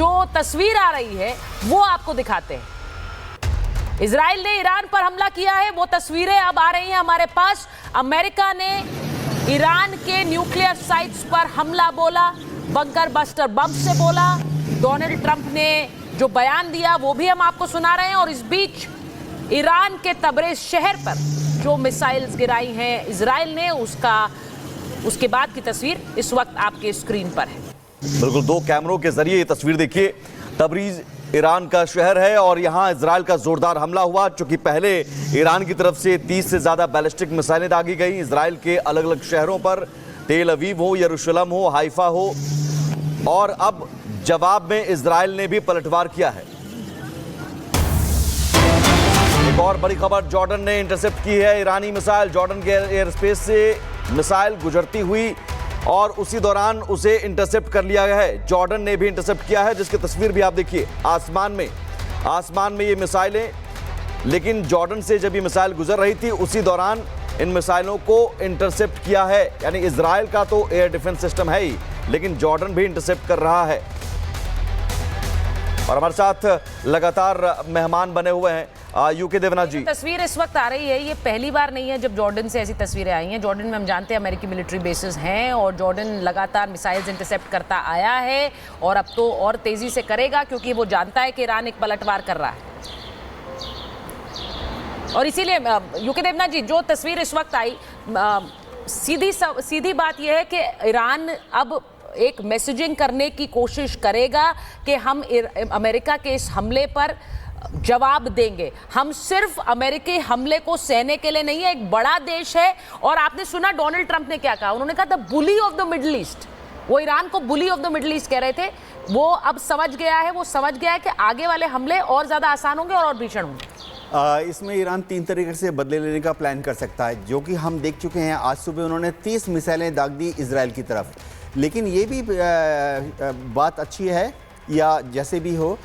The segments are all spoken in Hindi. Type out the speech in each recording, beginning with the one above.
जो तस्वीर आ रही है वो आपको दिखाते हैं। इजराइल ने ईरान पर हमला किया है, वो तस्वीरें अब आ रही हैं हमारे पास। अमेरिका ने ईरान के न्यूक्लियर साइट्स पर हमला बोला, बंकर बस्टर बम से बोला। डोनाल्ड ट्रंप ने जो बयान दिया वो भी हम आपको सुना रहे हैं। और इस बीच ईरान के तबरेज शहर पर जो मिसाइल्स गिराई हैं इजराइल ने, उसके बाद की तस्वीर इस वक्त आपके स्क्रीन पर है। बिल्कुल, दो कैमरों के जरिए ये तस्वीर देखिए। तबरीज ईरान का शहर है और यहां इजराइल का जोरदार हमला हुआ। चूंकि पहले ईरान की तरफ से 30 से ज्यादा बैलिस्टिक मिसाइलें दागी गई इजराइल के अलग अलग शहरों पर, तेल अवीव हो, यरूशलेम हो, हाइफा हो, और अब जवाब में इजराइल ने भी पलटवार किया है। एक और बड़ी खबर, जॉर्डन ने इंटरसेप्ट की है ईरानी मिसाइल। जॉर्डन के एयर स्पेस से मिसाइल गुजरती हुई और उसी दौरान उसे इंटरसेप्ट कर लिया गया है। जॉर्डन ने भी इंटरसेप्ट किया है, जिसकी तस्वीर भी आप देखिए। आसमान में ये मिसाइलें, लेकिन जॉर्डन से जब ये मिसाइल गुजर रही थी उसी दौरान इन मिसाइलों को इंटरसेप्ट किया है। यानी इजराइल का तो एयर डिफेंस सिस्टम है ही, लेकिन जॉर्डन भी इंटरसेप्ट कर रहा है। और हमारे साथ लगातार मेहमान बने हुए हैं यूके देवनाथ जी। तस्वीर इस वक्त आ रही है, ये पहली बार नहीं है जब जॉर्डन से ऐसी तस्वीरें आई हैं। जॉर्डन में हम जानते हैं अमेरिकी मिलिट्री बेसेस हैं और जॉर्डन लगातार मिसाइल्स इंटरसेप्ट करता आया है और अब तो और तेजी से करेगा, क्योंकि वो जानता है कि ईरान एक पलटवार कर रहा है। और इसीलिए यूके देवनाथ जी, जो तस्वीर इस वक्त आई, सीधी बात यह है कि ईरान अब एक मैसेजिंग करने की कोशिश करेगा कि हम अमेरिका के इस हमले पर जवाब देंगे। हम सिर्फ अमेरिकी हमले को सहने के लिए नहीं है, एक बड़ा देश है। और आपने सुना डोनाल्ड ट्रंप ने क्या कहा, उन्होंने कहा the bully of the middle east. वो ईरान को बुली ऑफ द मिडिल ईस्ट कह रहे थे। वो अब समझ गया है, कि आगे वाले हमले और ज्यादा आसान होंगे और भीषण होंगे। इसमें ईरान 3 तरीके से बदले लेने का प्लान कर सकता है, जो कि हम देख चुके हैं। आज सुबह उन्होंने 30 मिसाइलें दाग दी इजराइल की तरफ। लेकिन ये भी बात अच्छी है, या जैसे भी हो,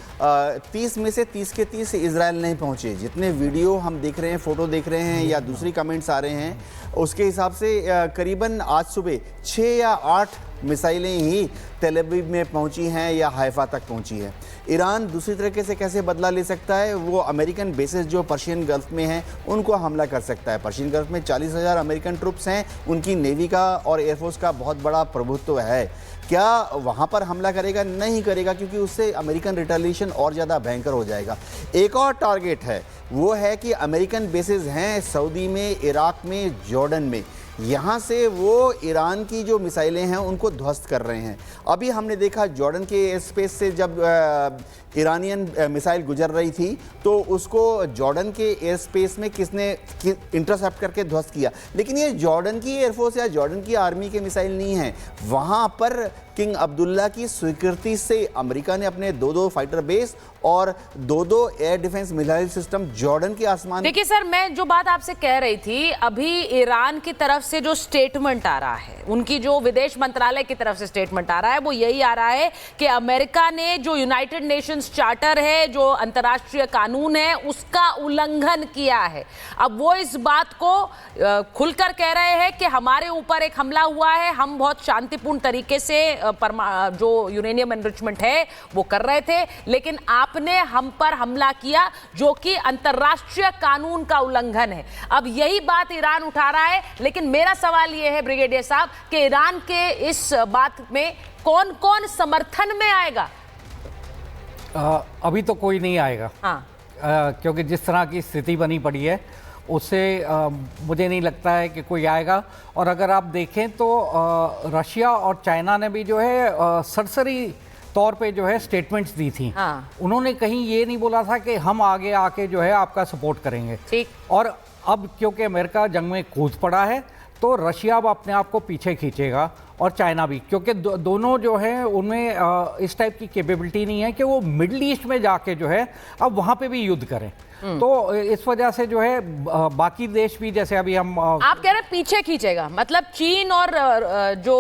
30 में से 30 के 30 इजराइल नहीं पहुंचे। जितने वीडियो हम देख रहे हैं, फोटो देख रहे हैं या दूसरी कमेंट्स आ रहे हैं, उसके हिसाब से करीबन आज सुबह 6 या 8 मिसाइलें ही तेल अवीव में पहुंची हैं या हाइफा तक पहुंची है। ईरान दूसरी तरीके से कैसे बदला ले सकता है, वो अमेरिकन बेसेस जो पर्शियन गल्फ में हैं उनको हमला कर सकता है। पर्शियन गल्फ में 40,000 अमेरिकन ट्रुप्स हैं, उनकी नेवी का और एयरफोर्स का बहुत बड़ा प्रभुत्व है। क्या वहाँ पर हमला करेगा? नहीं करेगा, क्योंकि उससे अमेरिकन रिटेलिएशन और ज़्यादा भयंकर हो जाएगा। एक और टारगेट है, वो है कि अमेरिकन बेसेस हैं सऊदी में, इराक में, जॉर्डन में। यहाँ से वो ईरान की जो मिसाइलें हैं उनको ध्वस्त कर रहे हैं। अभी हमने देखा जॉर्डन के एयर स्पेस से जब ईरानियन मिसाइल गुजर रही थी तो उसको जॉर्डन के एयर स्पेस में किसने इंटरसेप्ट करके ध्वस्त किया। लेकिन ये जॉर्डन की एयरफोर्स या जॉर्डन की आर्मी के मिसाइल नहीं है। वहाँ पर किंग अब्दुल्ला की स्वीकृति से अमेरिका ने अपने 2 फाइटर बेस और 2 air defence missile system Jordan के आसमान। देखिए सर, मैं जो बात आपसे कह रही थी, अभी ईरान की तरफ से जो स्टेटमेंट आ रहा है, उनकी जो विदेश मंत्रालय की तरफ से स्टेटमेंट आ रहा है, वो यही आ रहा है कि अमेरिका ने जो यूनाइटेड नेशंस चार्टर है, जो अंतर्राष्ट्रीय कानून है, उसका उल्लंघन किया है। अब वो इस बात को खुलकर कह रहे हैं कि हमारे ऊपर एक हमला हुआ है, हम बहुत शांतिपूर्ण तरीके से जो यूरेनियम एनरिचमेंट है वो कर रहे थे, लेकिन आपने हम पर हमला किया जो कि अंतर्राष्ट्रीय कानून का उल्लंघन है। अब यही बात ईरान उठा रहा है। लेकिन मेरा सवाल यह है ब्रिगेडियर साहब कि ईरान के इस बात में कौन कौन समर्थन में आएगा? अभी तो कोई नहीं आएगा। हाँ। क्योंकि जिस तरह की स्थिति बनी पड़ी है उससे मुझे नहीं लगता है कि कोई आएगा। और अगर आप देखें तो रशिया और चाइना ने भी जो है सरसरी तौर पे जो है स्टेटमेंट्स दी थी। हाँ। उन्होंने कहीं ये नहीं बोला था कि हम आगे आके जो है आपका सपोर्ट करेंगे। ठीक। और अब क्योंकि अमेरिका जंग में कूद पड़ा है तो रशिया अब अपने आप को पीछे खींचेगा और चाइना भी, क्योंकि दोनों जो है उनमें इस टाइप की कैपेबिलिटी नहीं है कि वो मिडिल ईस्ट में जाके जो है अब वहाँ पे भी युद्ध करें। तो इस वजह से जो है बाकी देश भी, जैसे अभी हम आप कह रहे हैं पीछे खींचेगा, मतलब चीन और जो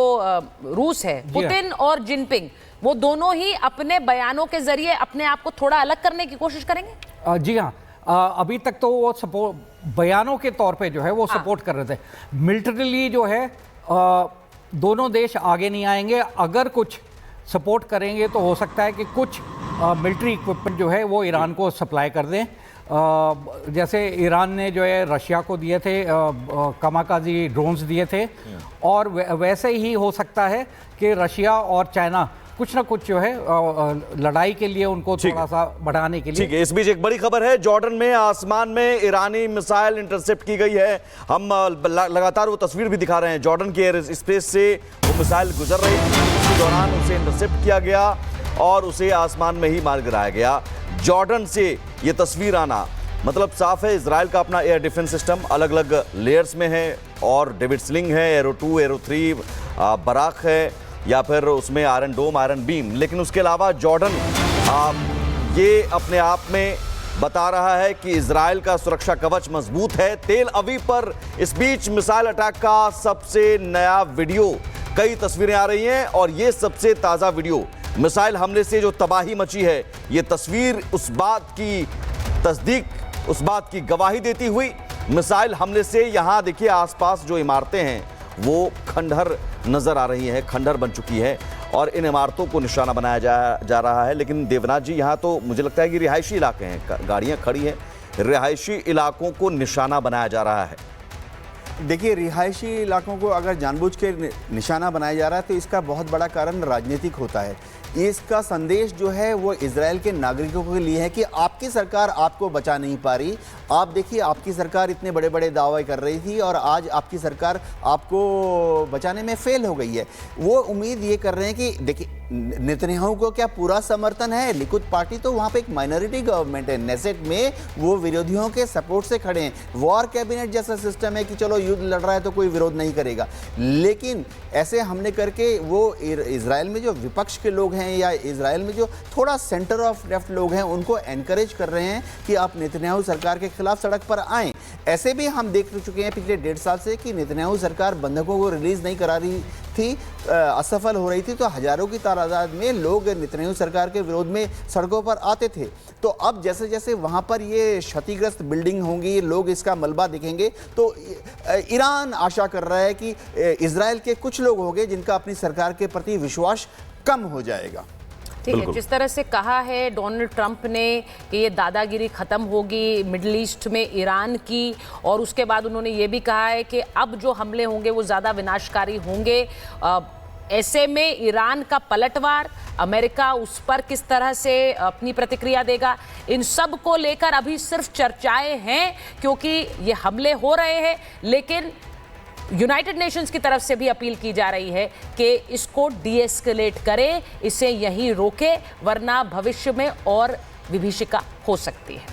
रूस है, पुतिन और जिनपिंग, वो दोनों ही अपने बयानों के जरिए अपने आप को थोड़ा अलग करने की कोशिश करेंगे? जी हाँ। अभी तक तो वो सपोर्ट बयानों के तौर पे जो है वो सपोर्ट कर रहे थे। मिलिटरीली जो है दोनों देश आगे नहीं आएंगे। अगर कुछ सपोर्ट करेंगे तो हो सकता है कि कुछ मिलिट्री इक्विपमेंट जो है वो ईरान को सप्लाई कर दें। जैसे ईरान ने जो है रशिया को दिए थे कामाकाजी ड्रोन्स दिए थे, और वैसे ही हो सकता है कि रशिया और चाइना कुछ ना कुछ जो है लड़ाई के लिए उनको थोड़ा सा बढ़ाने के लिए। ठीक है, इस बीच एक बड़ी खबर है, जॉर्डन में आसमान में ईरानी मिसाइल इंटरसेप्ट की गई है। हम लगातार वो तस्वीर भी दिखा रहे हैं, जॉर्डन के एयर स्पेस से वो मिसाइल गुजर रही थी, उसी दौरान उसे इंटरसेप्ट किया गया और उसे आसमान में ही मार गिराया गया। जॉर्डन से ये तस्वीर आना मतलब साफ है, इजराइल का अपना एयर डिफेंस सिस्टम अलग अलग लेयर्स में है, और डेविड स्लिंग है, एरो 2, एरो 3, बराक है, या फिर उसमें आयरन डोम, आयरन बीम। लेकिन उसके अलावा जॉर्डन ये अपने आप में बता रहा है कि इजराइल का सुरक्षा कवच मजबूत है। तेल अवीव पर इस बीच मिसाइल अटैक का सबसे नया वीडियो, कई तस्वीरें आ रही हैं, और ये सबसे ताज़ा वीडियो मिसाइल हमले से जो तबाही मची है, ये तस्वीर उस बात की तस्दीक, उस बात की गवाही देती हुई। मिसाइल हमले से यहाँ देखिए आसपास जो इमारतें हैं वो खंडहर नजर आ रही हैं, खंडहर बन चुकी है, और इन इमारतों को निशाना बनाया जा रहा है। लेकिन देवनाथ जी, यहाँ तो मुझे लगता है कि रिहायशी इलाके हैं, गाड़ियाँ खड़ी हैं, रिहायशी इलाकों को निशाना बनाया जा रहा है। देखिए, रिहायशी इलाकों को अगर जानबूझ के निशाना बनाया जा रहा है तो इसका बहुत बड़ा कारण राजनीतिक होता है। इसका संदेश जो है वो इजराइल के नागरिकों के लिए है कि आपकी सरकार आपको बचा नहीं पा रही। आप देखिए, आपकी सरकार इतने बड़े बड़े दावे कर रही थी और आज आपकी सरकार आपको बचाने में फेल हो गई है। वो उम्मीद ये कर रहे हैं कि देखिए, नेतन्याहू को क्या पूरा समर्थन है? लिकुद पार्टी तो वहाँ पे एक माइनॉरिटी गवर्नमेंट है, नेसेट में वो विरोधियों के सपोर्ट से खड़े हैं। वॉर कैबिनेट जैसा सिस्टम है कि चलो युद्ध लड़ रहा है तो कोई विरोध नहीं करेगा। लेकिन ऐसे हमले करके वो इजराइल में जो विपक्ष के लोग हैं या इजराइल में जो थोड़ा सेंटर ऑफ लेफ्ट लोग हैं उनको एनकरेज कर रहे हैं कि आप नेतन्याहू सरकार के खिलाफ सड़क पर आएं। ऐसे भी हम देख चुके हैं पिछले 1.5 साल से कि नेतन्याहू सरकार बंधकों को रिलीज नहीं करा रही थी, असफल हो रही थी, तो हजारों की तादाद में लोग नेतन्याहू सरकार के विरोध में सड़कों पर आते थे। तो अब जैसे जैसे वहाँ पर ये क्षतिग्रस्त बिल्डिंग होंगी, लोग इसका मलबा देखेंगे, तो ईरान आशा कर रहा है कि इजराइल के कुछ लोग होंगे जिनका अपनी सरकार के प्रति विश्वास कम हो जाएगा। ठीक है, जिस तरह से कहा है डोनाल्ड ट्रंप ने कि ये दादागिरी खत्म होगी मिडिल ईस्ट में ईरान की, और उसके बाद उन्होंने ये भी कहा है कि अब जो हमले होंगे वो ज़्यादा विनाशकारी होंगे। ऐसे में ईरान का पलटवार, अमेरिका उस पर किस तरह से अपनी प्रतिक्रिया देगा, इन सब को लेकर अभी सिर्फ चर्चाएं हैं, क्योंकि ये हमले हो रहे हैं। लेकिन यूनाइटेड नेशंस की तरफ से भी अपील की जा रही है कि इसको डीएस्केलेट करें, इसे यहीं रोके, वरना भविष्य में और विभीषिका हो सकती है।